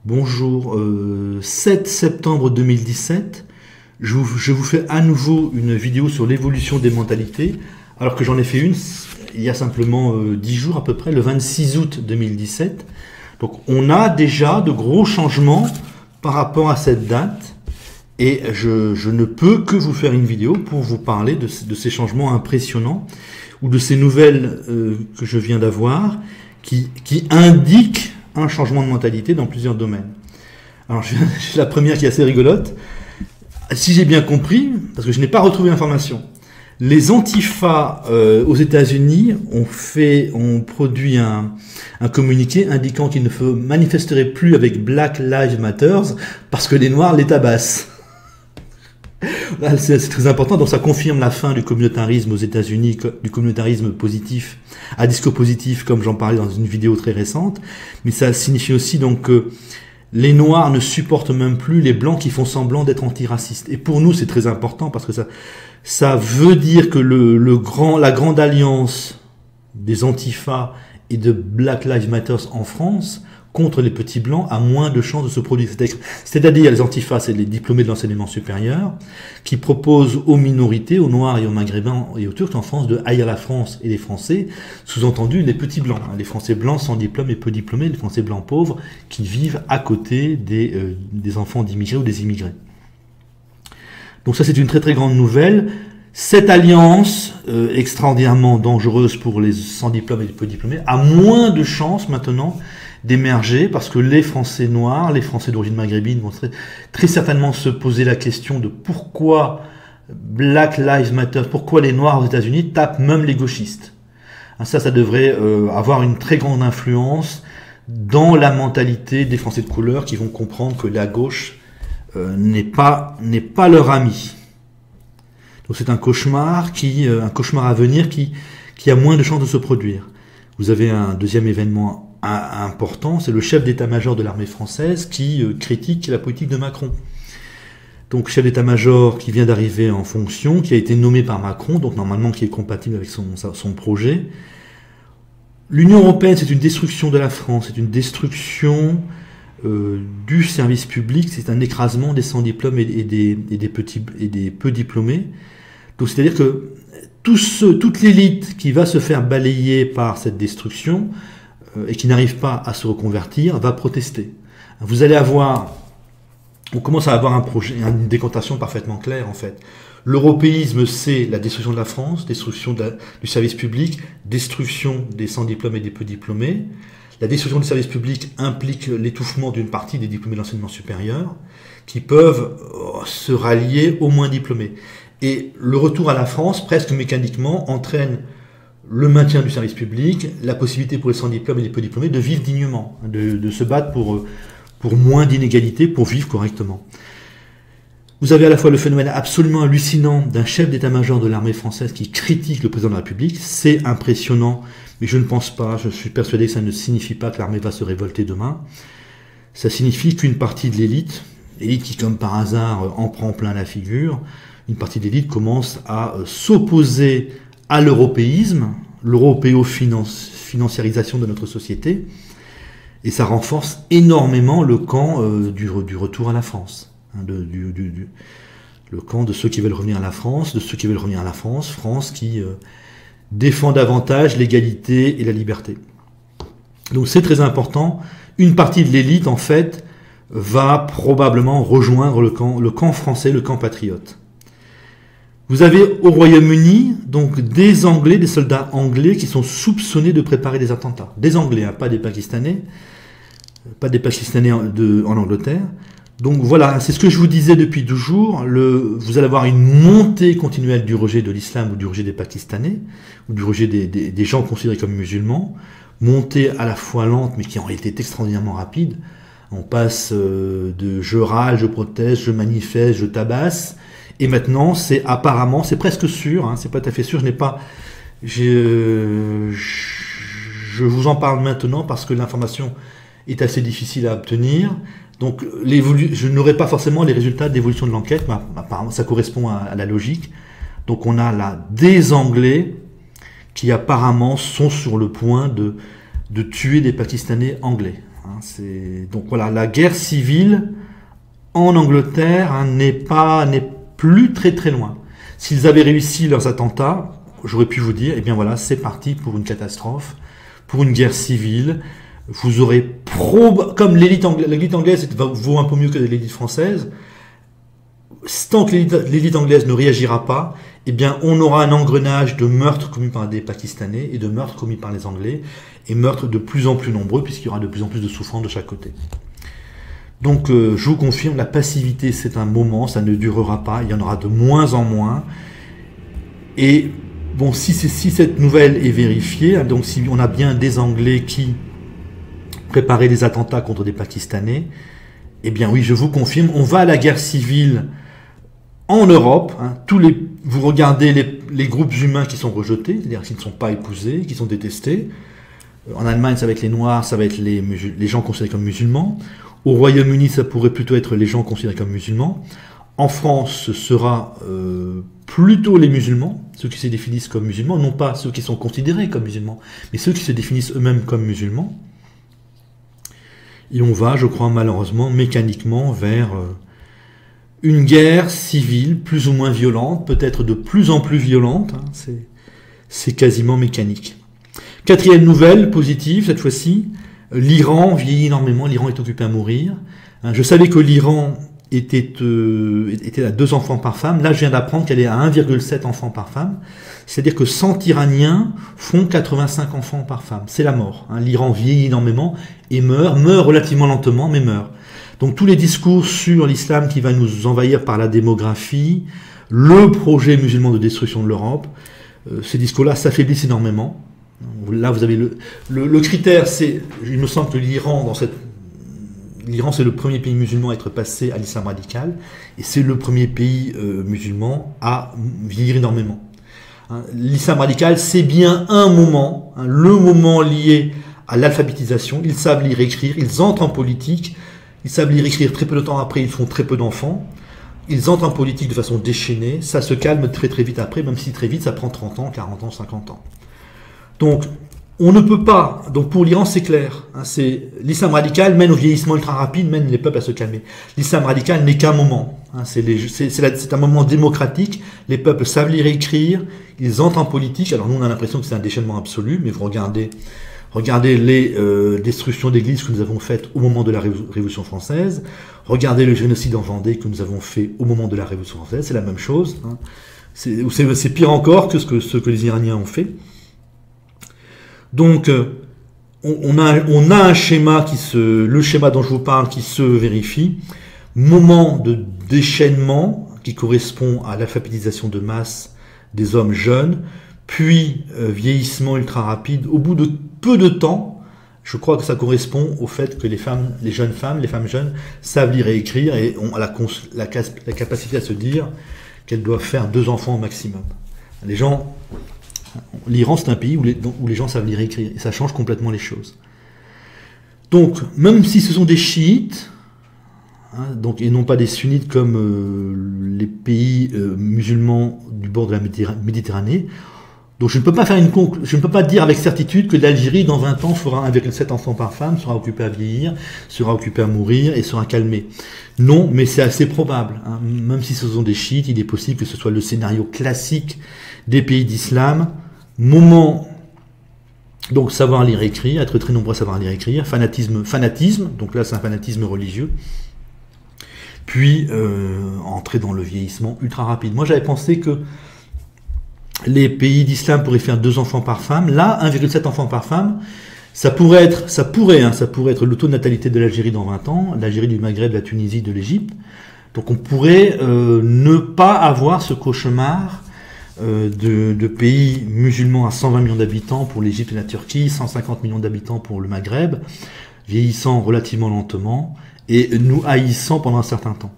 Bonjour, 7 septembre 2017, je vous fais à nouveau une vidéo sur l'évolution des mentalités, alors que j'en ai fait une il y a simplement 10 jours à peu près, le 26 août 2017. Donc on a déjà de gros changements par rapport à cette date, et je ne peux que vous faire une vidéo pour vous parler de ces changements impressionnants, ou de ces nouvelles que je viens d'avoir, qui indiquent un changement de mentalité dans plusieurs domaines. Alors, j'ai la première qui est assez rigolote. Si j'ai bien compris, parce que je n'ai pas retrouvé l'information, les Antifa aux États-Unis ont produit un communiqué indiquant qu'ils ne manifesteraient plus avec Black Lives Matter parce que les Noirs les tabassent. C'est très important, donc ça confirme la fin du communautarisme aux États-Unis, du communautarisme positif, à discours positif, comme j'en parlais dans une vidéo très récente, mais ça signifie aussi donc que les Noirs ne supportent même plus les Blancs qui font semblant d'être antiracistes. Et pour nous, c'est très important parce que ça veut dire que la grande alliance des Antifa et de Black Lives Matter en France contre les petits blancs a moins de chances de se produire. C'est-à-dire les Antifa, c'est les diplômés de l'enseignement supérieur, qui proposent aux minorités, aux Noirs et aux Maghrébins et aux Turcs en France de haïr la France et les Français, sous-entendu les petits blancs, les Français blancs sans diplôme et peu diplômés, les Français blancs pauvres qui vivent à côté des enfants d'immigrés ou des immigrés. Donc ça, c'est une très très grande nouvelle. Cette alliance extraordinairement dangereuse pour les sans diplôme et les peu diplômés a moins de chances maintenant d'émerger parce que les Français noirs, les Français d'origine maghrébine vont très certainement se poser la question de pourquoi Black Lives Matter, pourquoi les Noirs aux États-Unis tapent même les gauchistes. Ça devrait avoir une très grande influence dans la mentalité des Français de couleur qui vont comprendre que la gauche n'est pas leur ami. Donc c'est un cauchemar à venir qui a moins de chances de se produire. Vous avez un deuxième événement important, c'est le chef d'état-major de l'armée française qui critique la politique de Macron. Donc chef d'état-major qui vient d'arriver en fonction, qui a été nommé par Macron, donc normalement qui est compatible avec son projet. L'Union européenne, c'est une destruction de la France, c'est une destruction du service public, c'est un écrasement des sans diplômes et des peu diplômés. Donc c'est-à-dire que toute l'élite qui va se faire balayer par cette destruction et qui n'arrive pas à se reconvertir va protester. On commence à avoir un projet, une décantation parfaitement claire en fait. L'européisme, c'est la destruction de la France, destruction du service public, destruction des sans diplômes et des peu diplômés. La destruction du service public implique l'étouffement d'une partie des diplômés de l'enseignement supérieur qui peuvent se rallier aux moins diplômés. Et le retour à la France, presque mécaniquement, entraîne le maintien du service public, la possibilité pour les sans diplômes et les peu diplômés de vivre dignement, de se battre pour moins d'inégalités, pour vivre correctement. Vous avez à la fois le phénomène absolument hallucinant d'un chef d'état-major de l'armée française qui critique le président de la République, c'est impressionnant, mais je ne pense pas, je suis persuadé que ça ne signifie pas que l'armée va se révolter demain. Ça signifie qu'une partie de l'élite qui comme par hasard en prend plein la figure, une partie de l'élite commence à s'opposer à l'européisme, l'européo-financiarisation de notre société, et ça renforce énormément le camp du retour à la France, le camp de ceux qui veulent revenir à la France, France qui défend davantage l'égalité et la liberté. Donc c'est très important, une partie de l'élite en fait va probablement rejoindre le camp français, le camp patriote. Vous avez au Royaume-Uni donc des soldats anglais qui sont soupçonnés de préparer des attentats. Des Anglais, pas des Pakistanais, en Angleterre. Donc voilà, c'est ce que je vous disais depuis toujours. Vous allez avoir une montée continuelle du rejet de l'islam ou du rejet des Pakistanais, ou du rejet des gens considérés comme musulmans. Montée à la fois lente, mais qui en réalité est extraordinairement rapide. On passe de je râle, je proteste, je manifeste, je tabasse. Et maintenant, c'est presque sûr, c'est pas tout à fait sûr, je vous en parle maintenant parce que l'information est assez difficile à obtenir. Donc, je n'aurai pas forcément les résultats d'évolution de l'enquête, mais apparemment, ça correspond à la logique. Donc, on a là des Anglais qui apparemment sont sur le point de tuer des Pakistanais anglais. Hein, donc voilà, la guerre civile en Angleterre n'est plus très très loin. S'ils avaient réussi leurs attentats, j'aurais pu vous dire, eh bien voilà, c'est parti pour une catastrophe, pour une guerre civile. Vous aurez comme l'élite anglaise vaut un peu mieux que l'élite française. Tant que l'élite anglaise ne réagira pas, eh bien, on aura un engrenage de meurtres commis par des Pakistanais et de meurtres commis par les Anglais, et meurtres de plus en plus nombreux, puisqu'il y aura de plus en plus de souffrance de chaque côté. Donc, je vous confirme, la passivité, c'est un moment, ça ne durera pas, il y en aura de moins en moins. Et bon, si cette nouvelle est vérifiée, donc si on a bien des Anglais qui préparaient des attentats contre des Pakistanais, eh bien oui, je vous confirme, on va à la guerre civile en Europe. Hein, vous regardez les groupes humains qui sont rejetés, c'est-à-dire qui ne sont pas épousés, qui sont détestés. En Allemagne, ça va être les Noirs, ça va être les gens considérés comme musulmans. Au Royaume-Uni, ça pourrait plutôt être les gens considérés comme musulmans. En France, ce sera plutôt les musulmans, ceux qui se définissent comme musulmans, non pas ceux qui sont considérés comme musulmans, mais ceux qui se définissent eux-mêmes comme musulmans. Et on va, je crois, malheureusement, mécaniquement vers une guerre civile plus ou moins violente, peut-être de plus en plus violente. Hein, c'est quasiment mécanique. Quatrième nouvelle positive, cette fois-ci, l'Iran vieillit énormément, l'Iran est occupé à mourir. Hein, je savais que l'Iran était à 2 enfants par femme. Là, je viens d'apprendre qu'elle est à 1,7 enfants par femme. C'est-à-dire que 100 Iraniens font 85 enfants par femme. C'est la mort. Hein. L'Iran vieillit énormément et meurt relativement lentement, mais meurt. Donc tous les discours sur l'islam qui va nous envahir par la démographie, le projet musulman de destruction de l'Europe, ces discours-là s'affaiblissent énormément. Là, vous avez le critère, c'est, il me semble que l'Iran, c'est le premier pays musulman à être passé à l'islam radical, et c'est le premier pays musulman à vieillir énormément. Hein, l'islam radical, c'est bien un moment, hein, le moment lié à l'alphabétisation. Ils savent lire et écrire, ils entrent en politique, ils savent lire et écrire très peu de temps après, ils font très peu d'enfants. Ils entrent en politique de façon déchaînée, ça se calme très très vite après, même si très vite ça prend 30 ans, 40 ans, 50 ans. Donc, on ne peut pas, donc pour l'Iran c'est clair, hein, l'islam radical mène au vieillissement ultra rapide, mène les peuples à se calmer. L'islam radical n'est qu'un moment, hein, c'est un moment démocratique, les peuples savent lire et écrire, ils entrent en politique, alors nous on a l'impression que c'est un déchaînement absolu, mais vous regardez les destructions d'églises que nous avons faites au moment de la Révolution française, regardez le génocide en Vendée que nous avons fait au moment de la Révolution française, c'est la même chose, hein, c'est pire encore que ce que les Iraniens ont fait. Donc, on a un schéma le schéma dont je vous parle qui se vérifie. Moment de déchaînement qui correspond à l'alphabétisation de masse des hommes jeunes, puis vieillissement ultra rapide. Au bout de peu de temps, je crois que ça correspond au fait que les femmes jeunes savent lire et écrire et ont la capacité à se dire qu'elles doivent faire 2 enfants au maximum. L'Iran, c'est un pays où les gens savent lire et écrire, et ça change complètement les choses. Donc, même si ce sont des chiites, hein, et non pas des sunnites comme les pays musulmans du bord de la Méditerranée, donc je ne peux pas dire avec certitude que l'Algérie, dans 20 ans, fera 1,7 enfants par femme, sera occupée à vieillir, sera occupée à mourir et sera calmée. Non, mais c'est assez probable. Hein. Même si ce sont des chiites, il est possible que ce soit le scénario classique des pays d'islam. Donc savoir lire et écrire, être très nombreux à savoir lire et écrire, fanatisme, donc là c'est un fanatisme religieux, puis entrer dans le vieillissement ultra rapide. Moi j'avais pensé que les pays d'islam pourraient faire 2 enfants par femme, là 1,7 enfants par femme, ça pourrait être le taux de natalité de l'Algérie dans 20 ans, l'Algérie, du Maghreb, de la Tunisie, de l'Égypte, donc on pourrait ne pas avoir ce cauchemar de pays musulmans à 120 millions d'habitants pour l'Égypte et la Turquie, 150 millions d'habitants pour le Maghreb, vieillissant relativement lentement et nous haïssant pendant un certain temps.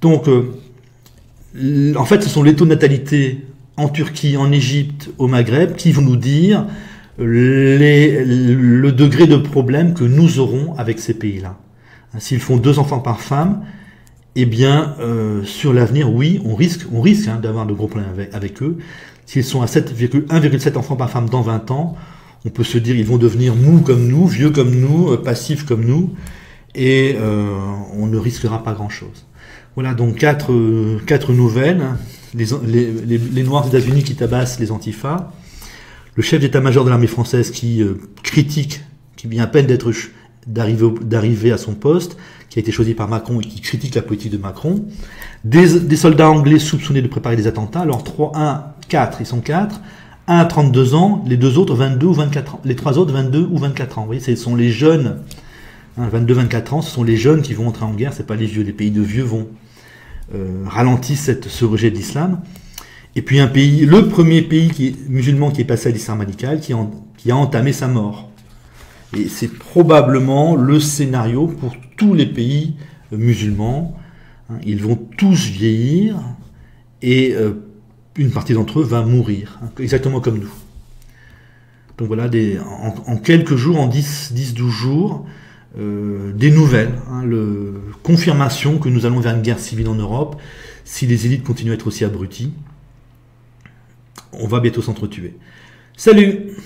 Donc, en fait, ce sont les taux de natalité en Turquie, en Égypte, au Maghreb qui vont nous dire le degré de problème que nous aurons avec ces pays-là. S'ils font 2 enfants par femme, eh bien, sur l'avenir, oui, on risque d'avoir de gros problèmes avec eux. S'ils sont à 1,7 enfants par femme dans 20 ans, On peut se dire ils vont devenir mous comme nous, vieux comme nous, passifs comme nous, et on ne risquera pas grand-chose. Voilà donc quatre nouvelles. Les Noirs des États-Unis qui tabassent les antifas, le chef d'état-major de l'armée française qui critique, qui vient à peine d'arriver à son poste, qui a été choisi par Macron et qui critique la politique de Macron, des soldats anglais soupçonnés de préparer des attentats, alors 4, ils sont 4, un à 32 ans, les deux autres 22 ou 24 ans, les trois autres 22 ou 24 ans. Vous voyez, ce sont les jeunes, 22-24 ans, ce sont les jeunes qui vont entrer en guerre, c'est pas les vieux, les pays de vieux vont ralentissent ce rejet de l'islam. Et puis le premier pays musulman qui est passé à l'islam radical, qui a entamé sa mort. Et c'est probablement le scénario pour tous les pays musulmans. Ils vont tous vieillir et une partie d'entre eux va mourir, exactement comme nous. Donc voilà, en quelques jours, en 10-12 jours, des nouvelles, confirmation que nous allons vers une guerre civile en Europe. Si les élites continuent à être aussi abruties, on va bientôt s'entretuer. Salut!